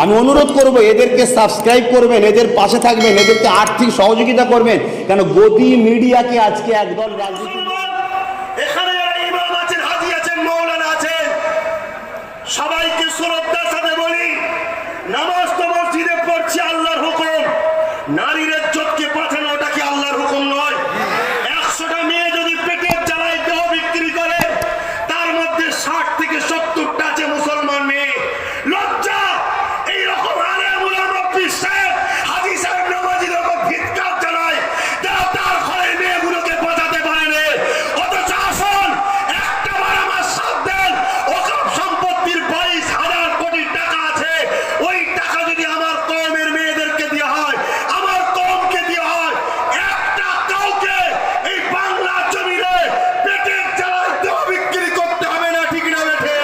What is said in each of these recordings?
আমি অনুরোধ করব এদেরকে সাবস্ক্রাইব করবেন, এদের পাশে থাকবেন, এদেরকে আর্থিক সহযোগিতা করবেন। কেন গদি মিডিয়াকে আজকে একদল রাজনীতি এখানে যারা ইমাম আছেন, হাজি আছেন, মৌলানা আছেন, সবাইকে শ্রদ্ধার সাথে বলি, নামাজ তো মসজিদে পড়ছি আল্লাহর হুকুম, নারীর ইজ্জতকে পাঠানো ওটা কি আল্লাহর হুকুম নয়? 100টা মেয়ে যদি পেটের জ্বালায় দেহ বিক্রি করে, তার মধ্যে 60 থেকে 70টা আছে মুসলমান মেয়ে। লজ্জা! এইরকম আলেম উলামা পীর সাহেব, হাজি সাহেব, নামাজি রকম ভিক্ষা জানায়, তারা তার ঘরের মেয়েগুলোকে বাঁচাতে পারে না। অথচ আসুন একটা বার আমার সাথ দেন, ওসব সম্পত্তির 22,000 কোটি টাকা আছে, ওই টাকা যদি আমার কওমের মেয়েদেরকে দেওয়া হয়, আমার কওমকে দেওয়া হয়, একটা কাউকে এই বাংলা জমিনে পেটের জ্বালায় দেহ বিক্রি করতে হবে না। ঠিক না বেঠে?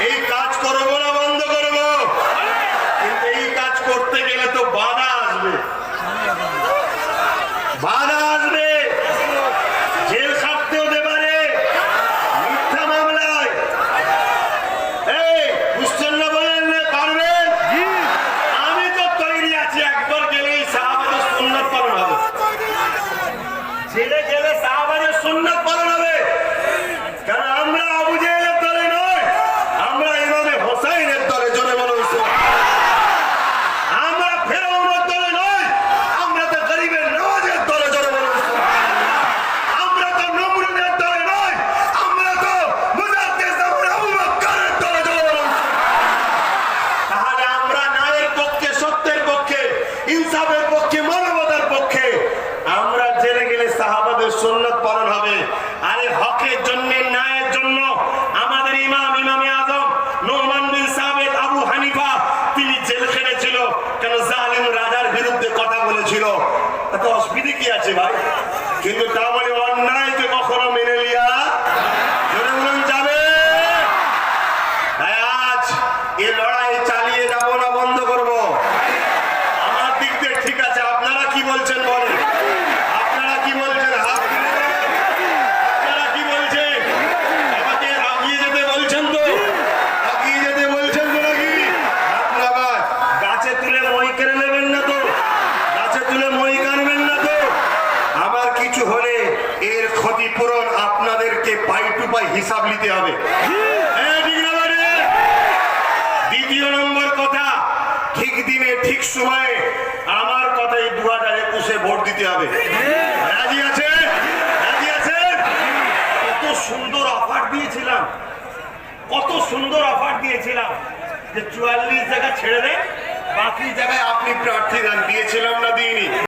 এই কাজ করবো না বন্ধ করবো? কিন্তু এই কাজ করতে গেলে তো বাধা আসবে, বাধা আসবে, জেল খাটতে হতে পারে, মিথ্যা মামলায়। এই বুঝছেন না? বলেন না পারবেন? আমি তো তৈরি আছি, একবার গেলেই সাহাবাদের সুন্নাত পালন হবে, জেলে গেলে সাহাবাদের সুন্নাত পালন হবে। কারণ আমরা আবু জেহেলের দলে নয়, আমরা ইমামে হোসাইনের দলে। জোরে বলুন সুবহানাল্লাহ। আমরা ফেরাউনের দলে নয়, আমরা তো গরিবের নওয়াজের দলে। জোরে বলুন সুবহানাল্লাহ। আমরা তো নমরুদের দলে নয়, আমরা তো মুজাদ্দিদ জামান আবু বকরের দলে। জোরে বলুন সুবহানাল্লাহ। তাহলে আমরা ন্যায়ের পক্ষে, সত্যের পক্ষে, ইনসাফের পক্ষে, মানবতার পক্ষে। আমরা জেলে গেলে সাহাবাদের সুন্নাত পালন হবে। আরে হকের জন্য, ন্যায়ের জন্য আমাদের ইমাম, ইমামে আজম নোমান বিন সাবিত আবু হানিফা, তিনি জেল খেটেছিল। কেন? জালিম রাজার বিরুদ্ধে কথা বলেছিল। এত অসুবিধা কি আছে ভাই? কিন্তু তা বলে অন্যায়কে কখনো মেনে লিয়া জোরে বলুন যাবে? আজ এ লড়াই চালিয়ে যাব না বন্ধ করব? আমার দিক দিয়ে ঠিক আছে, আপনারা কি বলছেন বলেন? আপনারা কি বলছেন? হাত তুলে বলেন। আপনারা কি বলছেন? আমাকে এগিয়ে যেতে বলছেন তো? এগিয়ে যেতে বলছেন তো নাকি? আপনারা গাছে তুলে মই কেড়ে নেবেন না তো? গাছে তুলে মই কাটবেন না তো? আমার কিছু হলে এর ক্ষতিপূরণ আপনাদেরকে পাই টু পাই হিসাব নিতে হবে। হ্যাঁ, ঠিক না বাড়ি? দ্বিতীয় নম্বর কথা, ঠিক দিনে ঠিক সময়ে আমার কথাই 2021-এ ভোট দিতে হবে। রাজি আছে? রাজি আছে? কত সুন্দর অফার দিয়েছিলাম, কত সুন্দর অফার দিয়েছিলাম যে 44 জায়গা ছেড়ে দেন, বাকি জায়গায় আপনি প্রার্থী দেন। দিয়েছিলাম না দিইনি?